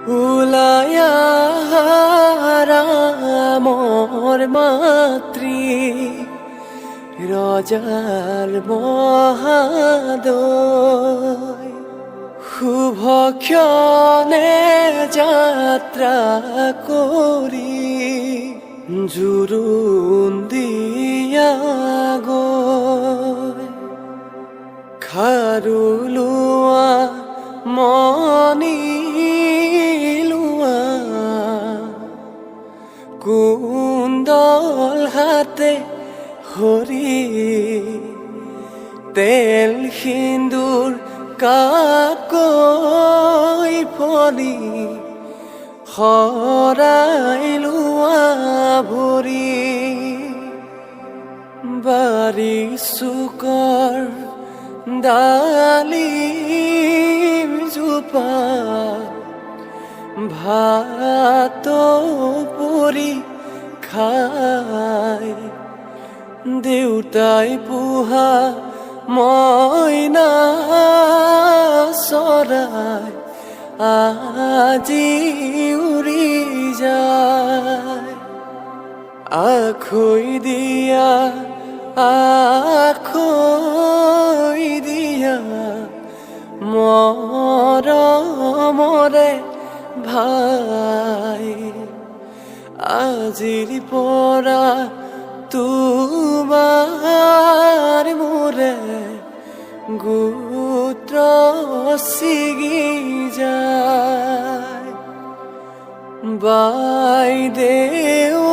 উলায়া মোৰ মাতৃ ৰজাৰ মহাদয় শুভ ক্ষণে যাত্ৰা কৰি জুৰুন দিয়া গৈ খাৰু লোৱা মনি লোৱা কুণ্ডল হাতে হৰি তেল সিন্দুৰ কাকৈ ফলি শৰাই লোৱা ভৰি বাৰী চুকৰ ডালিম জোপা ভাত পুৰি খাই দেউতাই পোহা মইনা চৰাই আজি উৰি যায় আখৈ দিয়া মৰমৰে ভাই আজিৰ পৰা তোমাৰ মোৰে গোত্ৰ ছিগি যায় বাইদেউ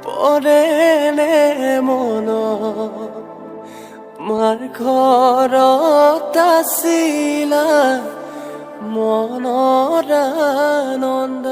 পৰেনে মন মাৰ ঘৰত আছিলা মনৰ আনন্দ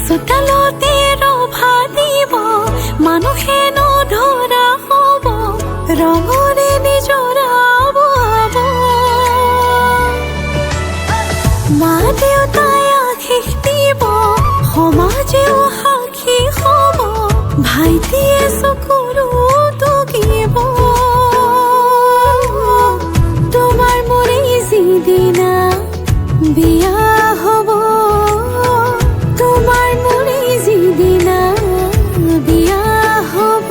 চোতালতে ৰভা দিব মানুহে নধৰা হ'ব ৰঙৰে নিজৰাব মা দেউতাই আশীষ দিব সমাজেও সাক্ষী হ'ব ভাইটিয়ে চকুৰো টুকিব তোমাৰ মোৰে যিদিনা বিয়া হ'ব তোমাৰ মোৰে যিদিনা বিয়া হ'ব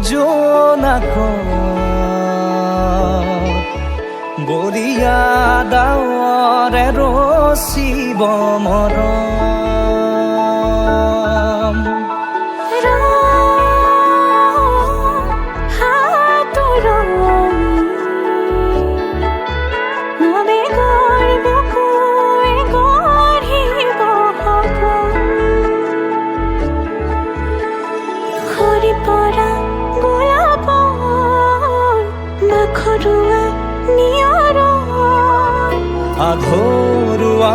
জোনাকত বলিয়া ডাৱৰে ৰচিব মৰম আধৰুৱা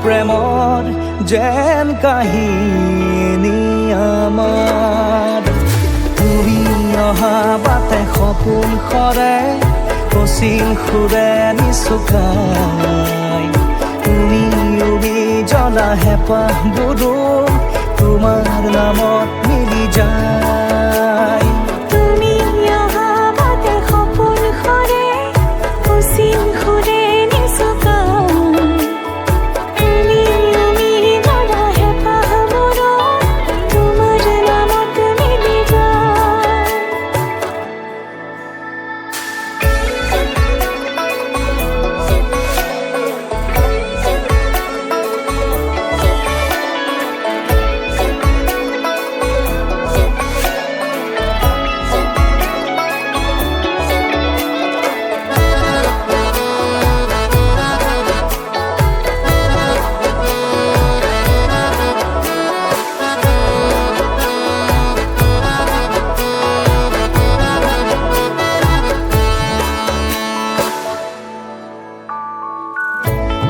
প্ৰেমৰ যেন কাহিনী আমাৰ তুমি অহা বাটে সপোন সৰে কচিল সুৰে নিচুকাই তুমি উবি জ্বলা হেঁপাহবোৰো তোমাৰ নামত মিলি যায়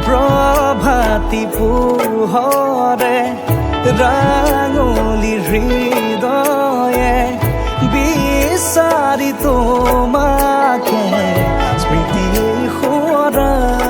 প্ৰভাতী পোহৰে ৰাঙলী হৃদয়ে বিচাৰি তোমাকে স্মৃতি সোঁৱৰাই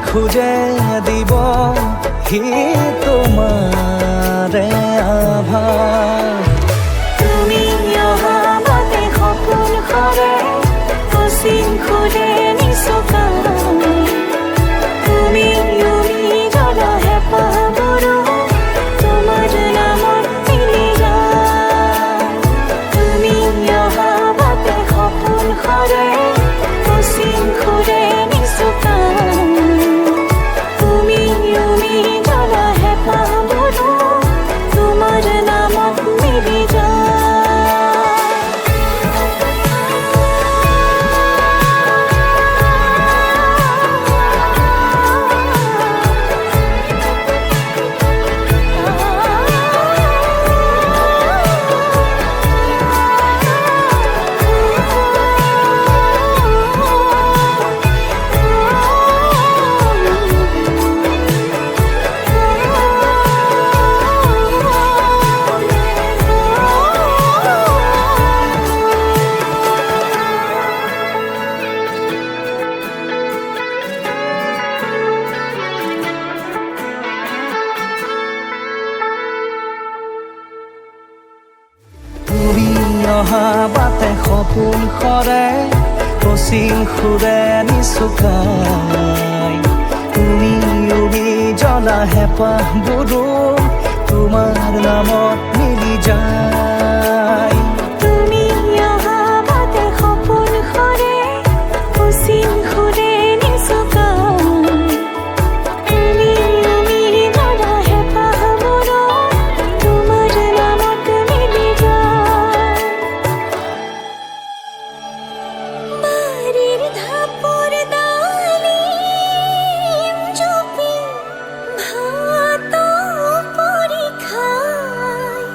খুঁজে দিব হি তোমাৰে আভাস তুমি অহা বাটে সপোন সৰে কচিল সুৰে নিচুকাই তুমি উৰি জ্বলা হেঁপাহবোৰো তোমাৰ নামত মিলি যায় তুমি অহা বাটে সপোন সৰে কচিল সুৰে নিচুকাই তোমাৰ নামত মিলি তুমি অহা বাটে সপোন সৰে কচিল সুৰে নিচুকাই তুমি উবি জ্বলা হেঁপাহবোৰো তোমাৰ নামত মিলি যায় তুমি অহা বাটে সপোন সৰে কচিল সুৰে ভাত পৰি খায়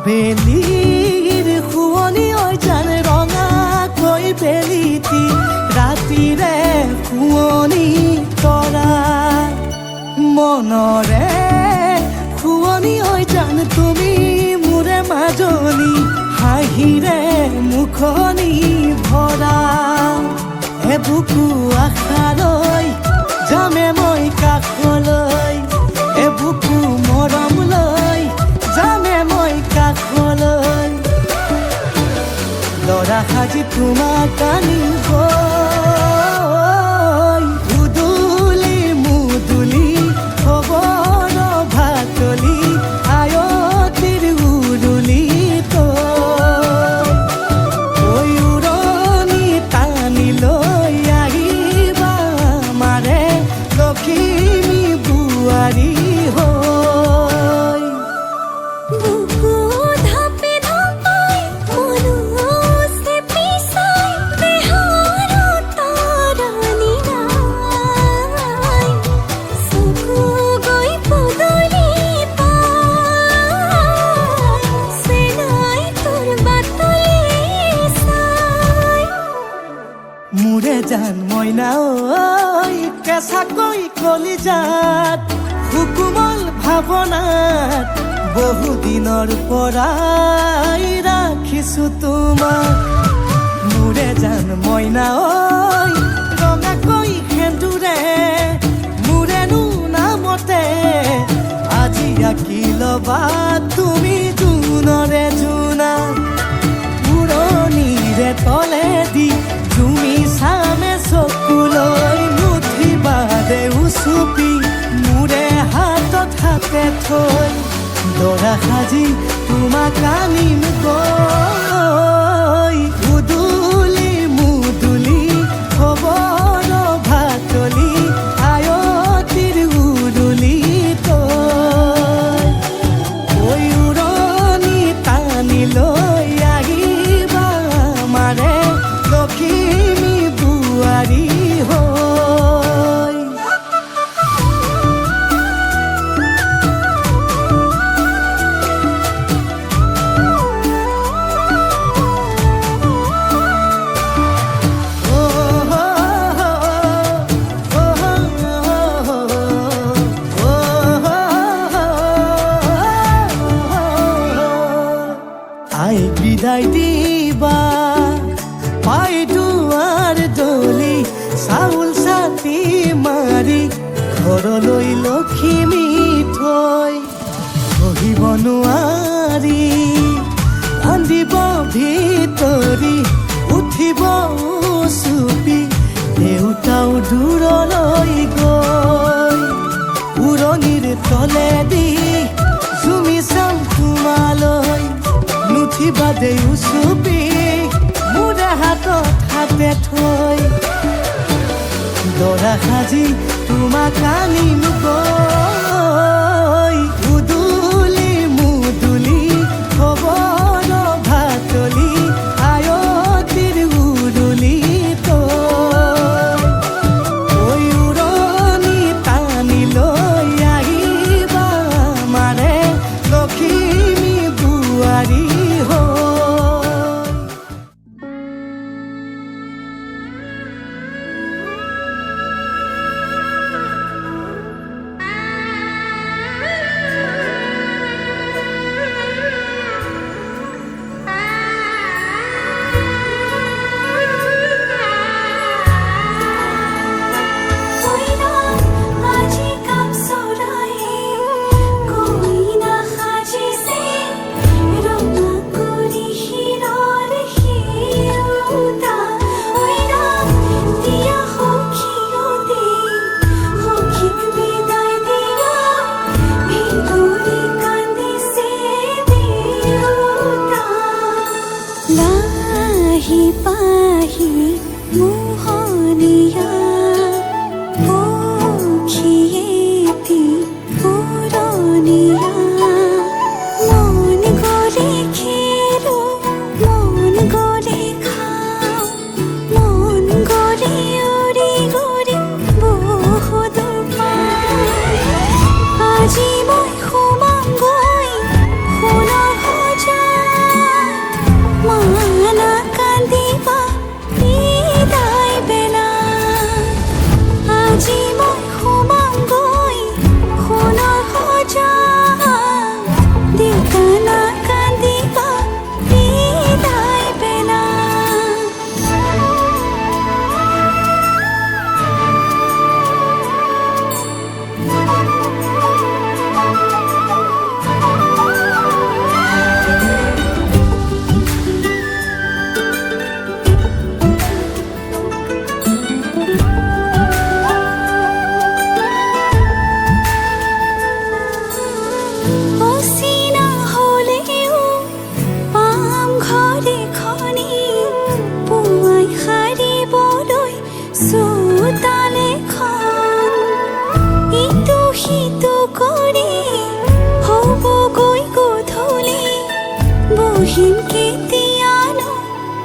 আবেলিৰ শুৱনি ঐ জান ৰঙাকৈ বেলিটি ৰাতিৰে শুৱনি তৰা মনৰে শুৱনি ঐ জান তুমি মোৰে মাজনী হাঁহিৰে মুখনি ভৰা এবুকু আশালৈ যামে মই কাষলৈ এবুকু মৰম লৈ যামে মই কাষলৈ লৰা সাজি তোমাক আনিব উদুলি মুদুলি খবৰ ভাতলি আয়তিৰ উৰুলি তই উৰণি টানি লৈ আহিবা মাৰে লখিমী বোৱাৰী হৈ বুকু ধাপে ধাপাই মনো চেপি চাই দেহৰ তৰণি নাই চকু গৈ পদূলি পাই চেনাই তোৰ বাটলি চাই মোৰে জান মইনা ঐ কেঁচাকৈ কলিজাত সুকুমল ভাৱনাত বহুদিনৰ পৰাই ৰাখিছো তোমাক মোৰে জান মইনা ঐ ৰঙাকৈ সেন্দুৰে মোৰেনো নামতে আজি আঁকি ল'বা তুমি জোনৰে জোনা উৰণিৰে তলেদি জুমি চামে চকুলৈ নুঠিবা দে উচুপি মোৰে হাতত হাতে থৈ দৰা সাজি তোমাক আনিম গৈ উদুলি মুদুলি খবৰ ভাতলি আয়তিৰ উৰুলি তই ঐ উৰণি টানি লৈ আহিবা মাৰে লখিমী বোৱাৰী হৈ আই বিদায় দিবা পাই দুৱাৰ দলি চাউল চাতি মাৰি ঘৰলৈ লখিমী থৈ বহিব নোৱাৰি কান্দিব ভিতৰি উঠিব চুপি দেউতাও দূৰলৈ গৈ উৰণিৰ তলেদি জুমি চাম তোমালৈ নুঠিবা দেউ চুপি মোৰে হাতত হাতে থৈ দৰা সাজি তোমাক আনিম গৈ উদুলি মুদুলি খবৰ ভাতলি আয়তিৰ উৰুলি তই ঐ উৰণি টানি লৈ আহিবা মাৰে লখিমী বোৱাৰী হৈ বহিম কেতিয়ানো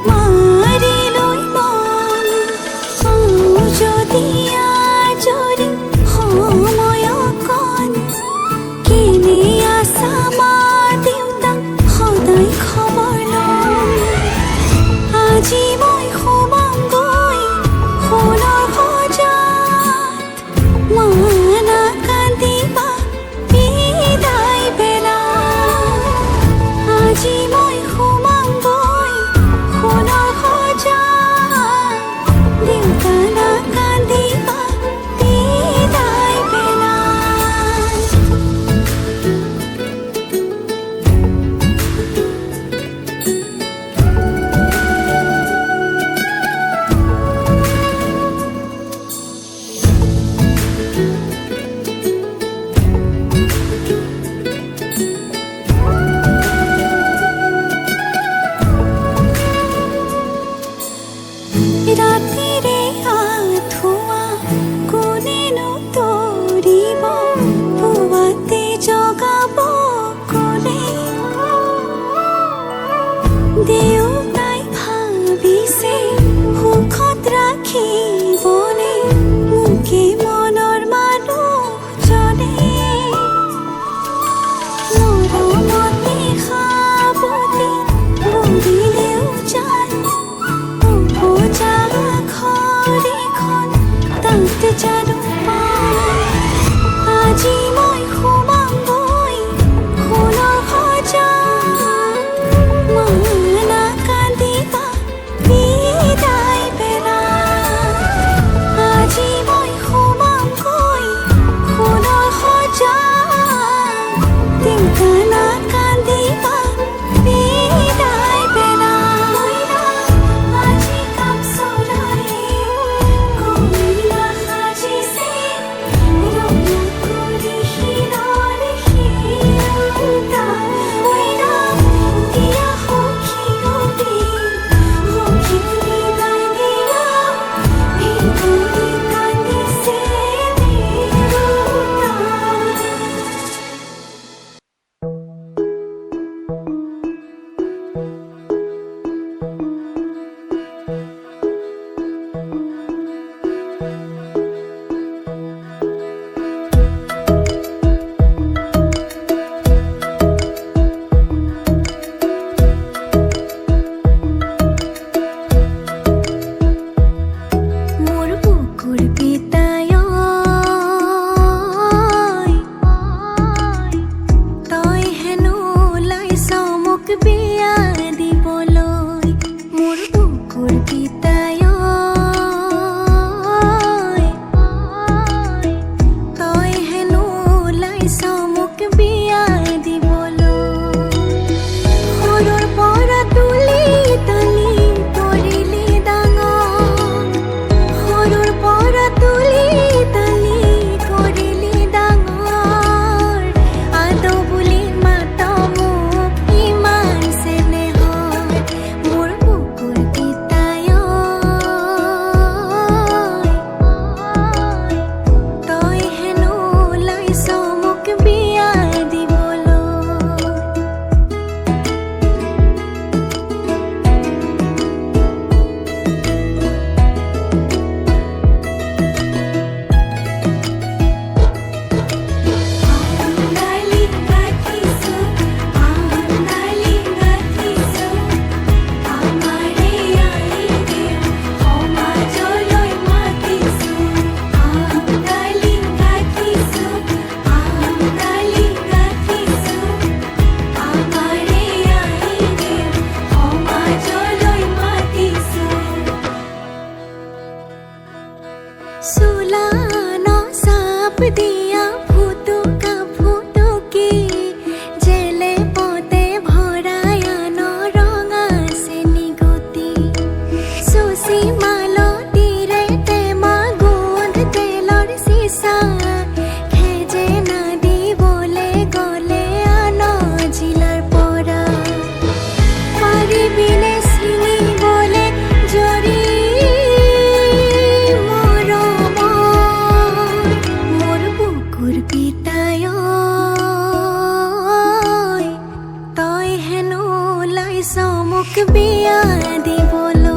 মাৰিলৈ মন যদি আজৰি সময় অকণ কেনে আছা মা দেউতাক সদায় খবৰ লওঁ আজি মই সোমাম গৈ সোণৰ সজাত মানা কান্দিবা বিদায় বেলা আজি মই সোমাম গৈ बिया दी बोलो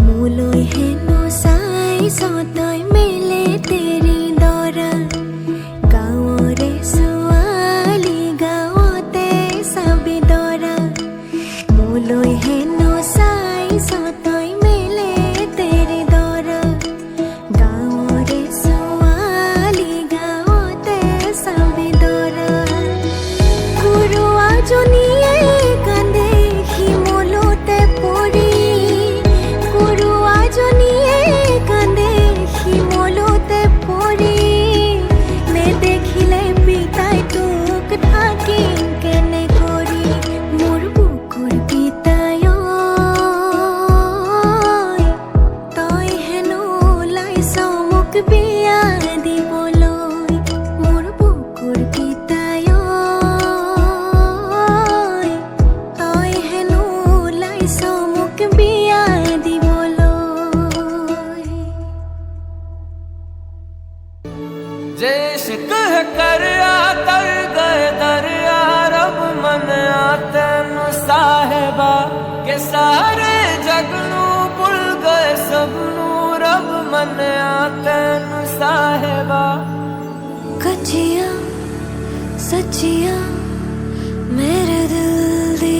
Muloi heno sai sotoi mele teri dora Gaore suali gaote sabi dora Muloi heno sai sotoi mele teri dora Gaore suali gaote sabi dora Guru ajoniye kande himolote pori इश्क है करया तर गए दरिया रब मनिया तेनू साहिबा के सारे जग नू भुल गए सबनू रब मनिया तेनू साहिबा कच्चियां सच्चियां मेरे दिल दी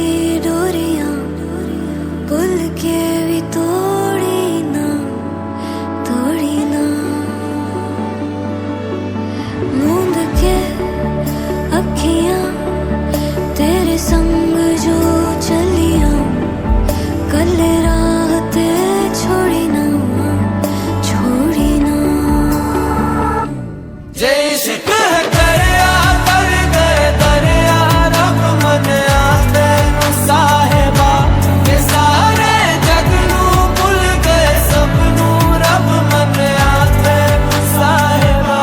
डोरियां भुल के भी तोड़ी ना मूंद के अखियां तेरे संग जो चलियां कल राह ते छोड़ी ना जे इश्क है करया तर गए दरिया रब मनिया तेनू साहिबा के सारे जग नू भुल गए सबनू रब मनिया तेनू साहिबा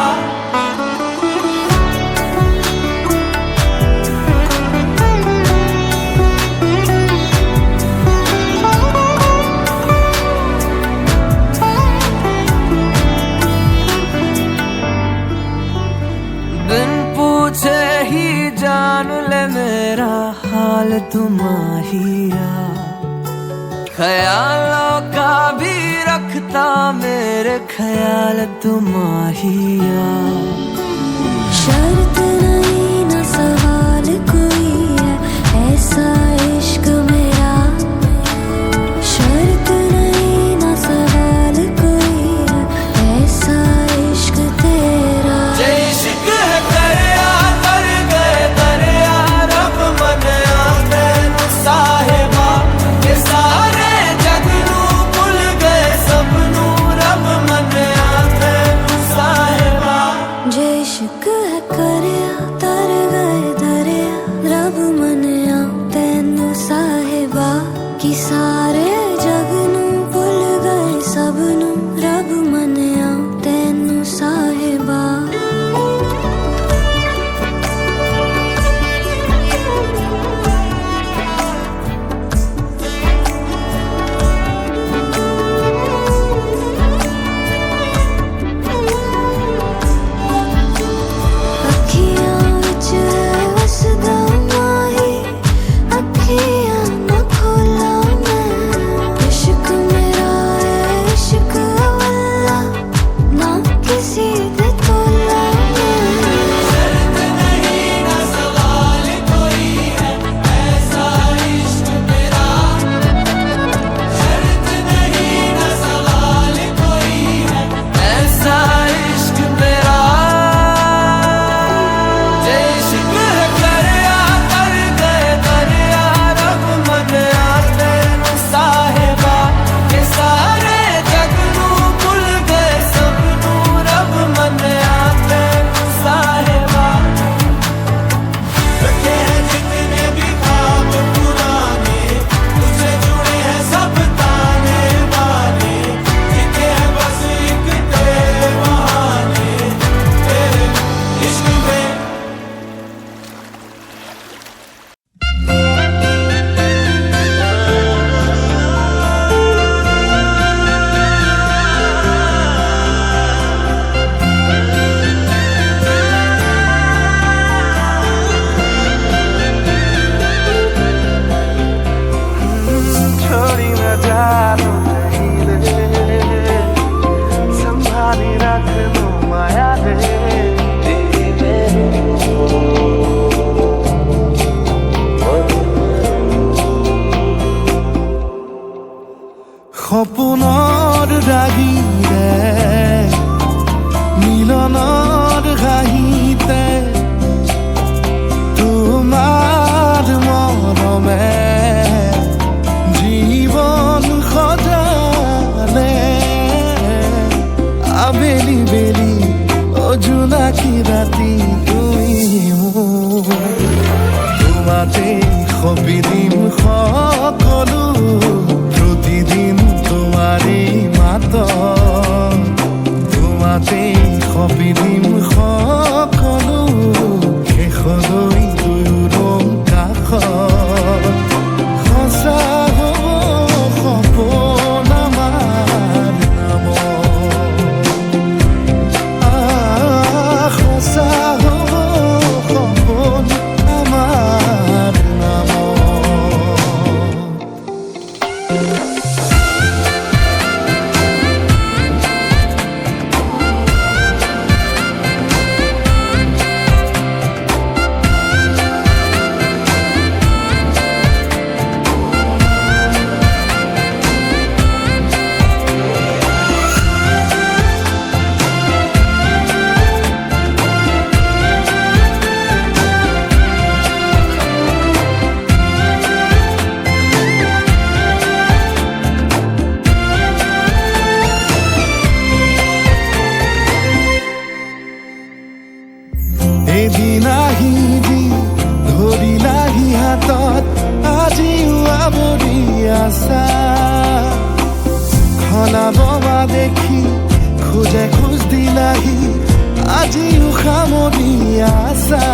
बिन पूछे ही जान ले मेरा हाल तुम्हारिया ख्यालों का भी रखता मेरे ख्याल तुम्हारिया शर्त नहीं ना सवाल कोई है ऐसा इश्क मेरा शर्त नहीं ना सवाल कोई है ऐसा इश्क तेरा जे इश्क है करया तर गए दरिया रब मनिया तेनू साहिबा के सारे जग नू भुल गए सबनू रब मनिया तेनू साहिबा जे इश्क है करया तर गए दरिया रब मनिया तेनू साहिबा कि सारे जग नू भुल गए सबनू रब मनिया तेनू साहिबा अखियां विच वसदा माही अखियां ना खोला मैं সপোনৰ ৰাগীৰে মিলনৰ হাঁহিতে তোমাৰ মৰমে জীৱন সজালে আবেলি বেলি জোনাকী ৰাতি তুমি মোৰ তোমাতে সপি দিম সকলো প্ৰতিদিন তোমাৰে মাত তোমাতে সপি দিম সকলো শেষলৈ দুয়ো কাষত সঁচা হ'ব সপোন আমাৰ নামত সঁচা হ'ব সপোন আমাৰ নামত এদিন আহিবি ধৰিলাহি হাতত আজিও আৱৰি আছা খলাব বা দেখি খোজে খোজ দিলাহি আজিও সামৰি আছা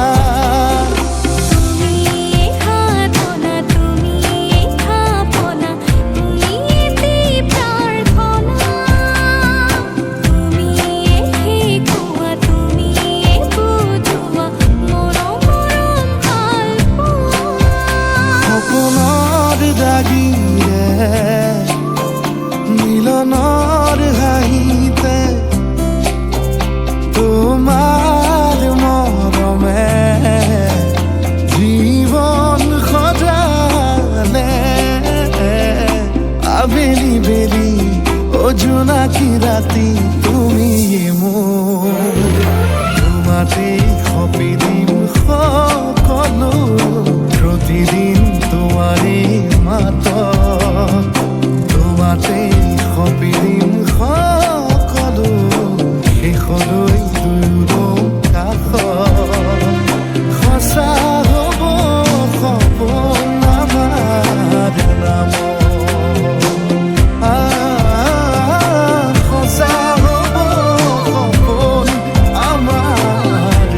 মিলনৰ হাঁহিতে তোমাৰ মৰমে জীৱন সজালে আবেলি বেলি জোনাকী ৰাতি তুমি মোৰ তোমাতে সপি দিম সকলো প্ৰতিদিন তোমাৰে মাত তোমাতে সপি দিম সকলো শেষলৈ দুয়ো কাষত সঁচা হ'ব সপোন আমাৰ নামত সঁচা হ'ব সপোন আমাৰ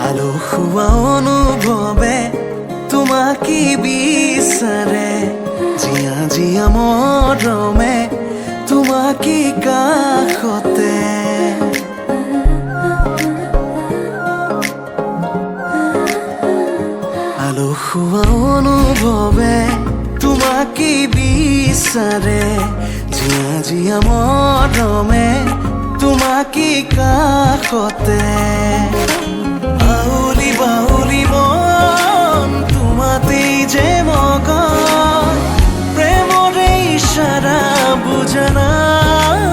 আলসুৱা অনুভৱে তোমাকে বিচাৰে জিয়া জিয়া মৰমে তোমাকে কাষতে আলসুৱা অনুভৱে তোমাকে বিচাৰে জিয়া জিয়া মৰমে তোমাকে কাষতে বাউলি বাউলি মন তোমাতেই যে মগন প্ৰেমৰে ইশাৰা বুজানাচোন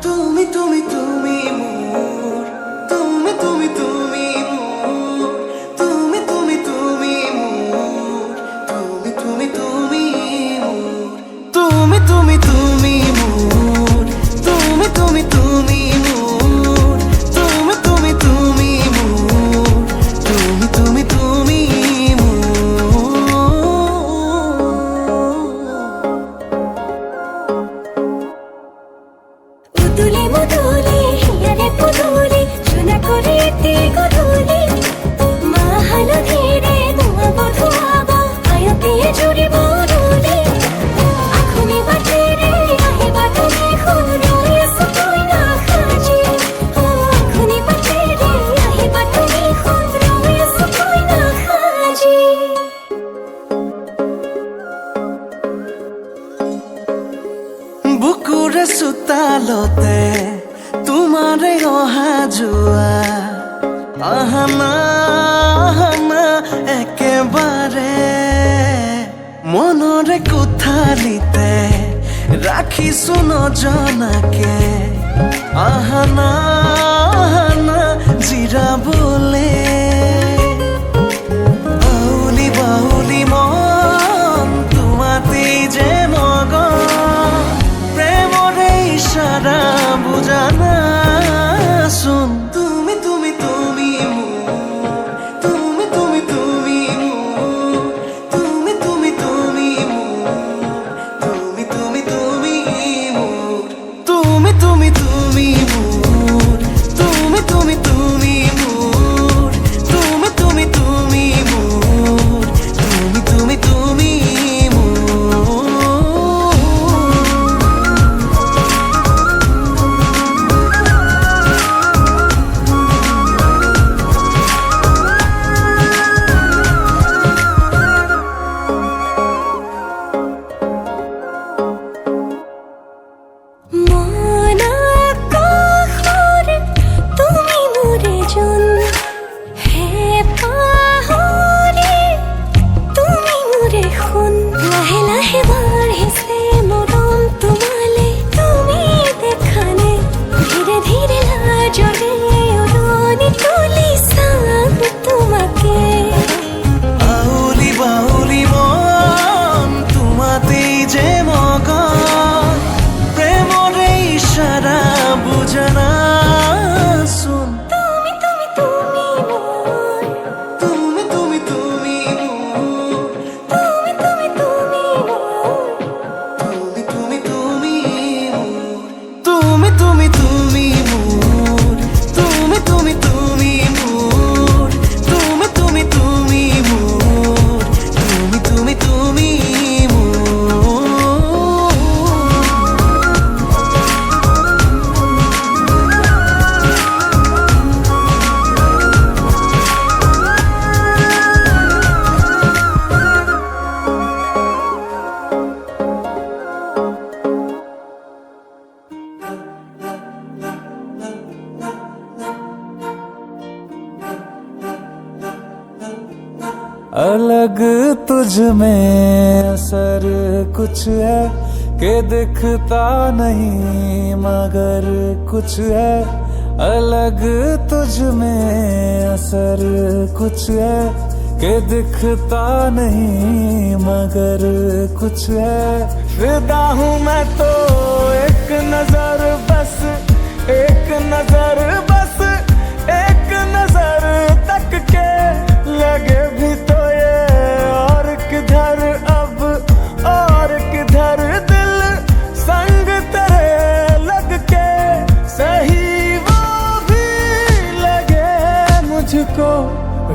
তুমি তুমি তুমি মোৰ তুমি তুমি তুমি মোৰ তুমি তুমি তুমি মোৰ তুমি তুমি তুমি মোৰ তুমি তুমি তুমি মোৰ তুমি তুমি তুমি মোৰ তুমি তুমি তুমি মোৰ তুমি তুমি তুমি মোৰ অহাযোৱা আহানা আহানা একেবাৰে মনৰে কোঠালিতে ৰাখিছো নজনাকে আহানা আহানা জিৰাবলে বাউলি বাউলি মন তোমাতে যে মগন প্ৰেমৰে ইশাৰা বুজানা শুন তুমি তুমি তুমি মোৰ তুমি তুমি তুমি মোৰ তুমি তুমি তুমি মোৰ তুমি তুমি তুমি মোৰ তুমি তুমি তুমি মোৰ তুমি তুমি তুমি মোৰ তুমি তুমি তুমি মোৰ তুমি তুমি তুমি মোৰ মন আকাশৰ তুমি মোৰে জোন হে পাহৰি তুমি মোৰে সোণ লাহে লাহে বাঢ়িছে মৰম তোমালে তুমি দেখানে ধীৰে ধীৰে লাজৰে উৰণি তুলি চাম তোমাকে আউলি বাউলি মন তোমাতেই যে মগন প্ৰেমৰে ইশাৰা বুজানা শুন তুমি তুমি তুমি মোৰ তুমি তুমি তুমি মোৰ তুমি তুমি তুমি মোৰ তুমি তুমি তুমি মোৰ তুমি তুমি তুমি মোৰ তুমি তুমি তুমি মোৰ তুমি তুমি তুমি মোৰ তুমি তুমি তুমি মোৰ अलग तुझ में असर कुछ है कि दिखता नहीं मगर कुछ है अलग तुझ में असर कुछ है कि दिखता नहीं मगर कुछ है फिदा हूँ मैं तो एक नजर बस एक नजर बस एक नजर तक के लगे भी तो ये और किधर अब और किधर दिल संग तेरे लग के सही वो भी लगे मुझको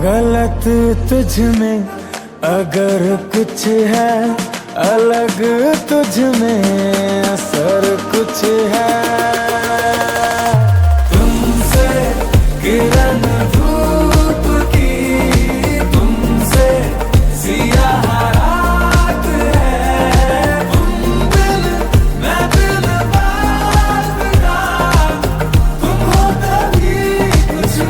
गलत तुझ में अगर कुछ है अलग तुझ में असर कुछ है तुमसे किरण धूप की तुमसे सियाह रात है तुम दिल मैं दिल बात का तुम हो तभी कुछ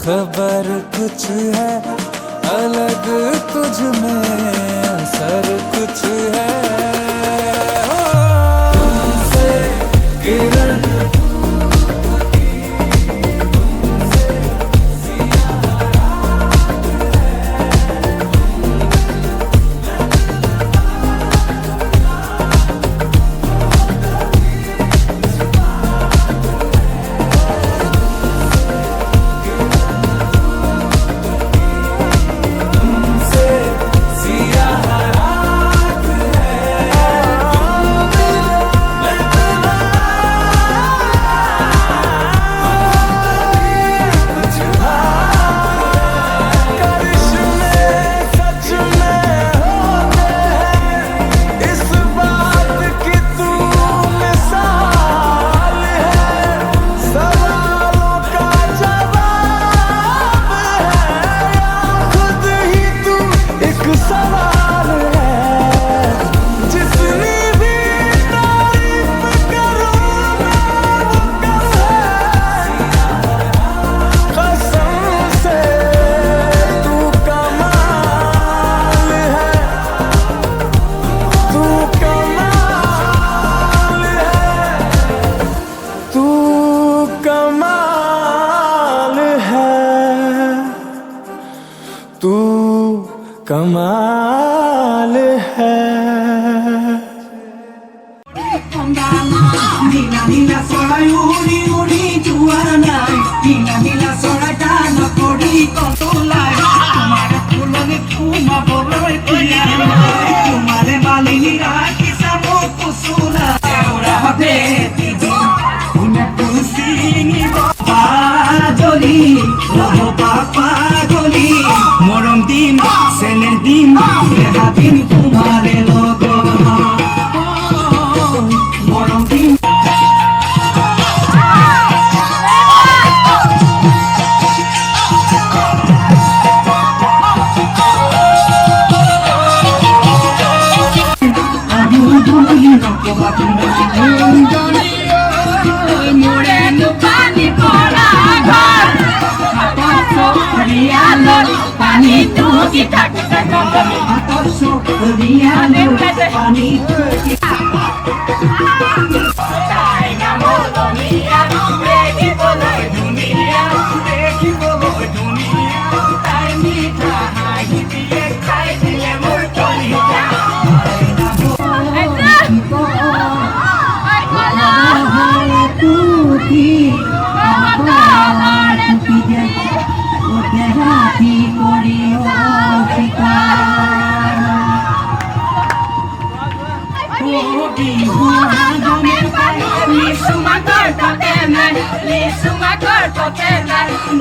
खबर कुछ है अलग तुझ में असर कुछ है तुमसे किरण कमाल है নীলা নীলা চৰাই উৰি উৰি যোৱা নাই নীলা নীলা চৰাই গান কৰি কতলাই তোমাৰ ফুলনি সোমাবলৈ দিয়া নাই তোমাৰে মালিনী ৰাখিছা মোক কুচুলা দেউৰাহঁতে কোনে ফুল ছিঙিব পাগলি ৰহ পাগলি মৰম দিম চেনেহ দিম দেহা দিম তোমাৰে লগত মৰম দিম পানী তুকি থাকতে হাতত চকৰিয়া পানী তুকি তাই নামৰ দুনিয়া দেখিবলৈ ধুনীয়া দেখিবলৈ ধুনীয়া তাই মিঠা হাঁহি দিয়ে খাই দিলে মোৰ কলিজা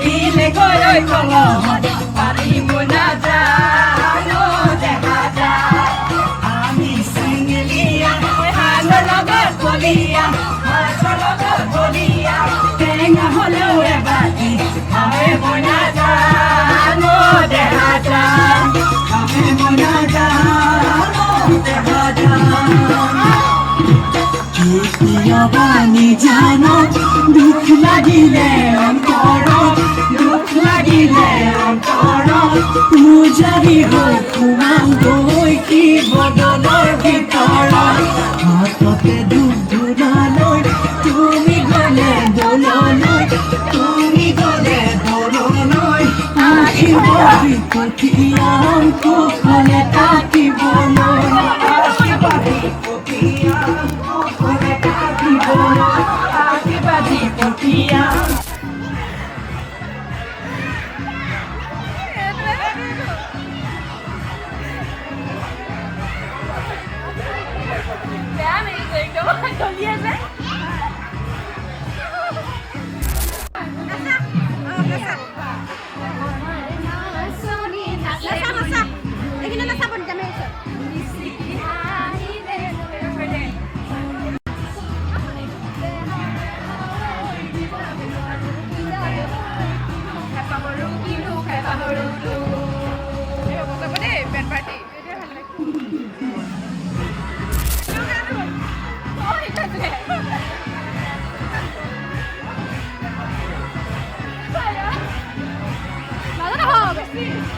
দিলে গৈ কলহত পাৰিব নাজানো দেখা যায় আমি চেঙেলীয়া হাজৰ লগত বলিয়া মাছৰ লগত বলিয়া টেঙা হ'লেও এবাটি খাব নাজানো দেখা যায় খাব নাজানো দেখা যায় বানি জানো দুখ লাগিলে অন্তৰত দুখ লাগিলে অন্তৰত পূজাৰী হৈ সোমাও গৈ কি বদলৰ ভিতৰত হাততে দুখ ধুনালৈ তুমি গ'লে দোললৈ তুমি গ'লে দোললৈ আহিব বিপতীয়াম কুশলে থাকিবলৈ আহিব বিপতীয়াম কুশলে থাকিবলৈ আহিব বিপতীয়াম Hey!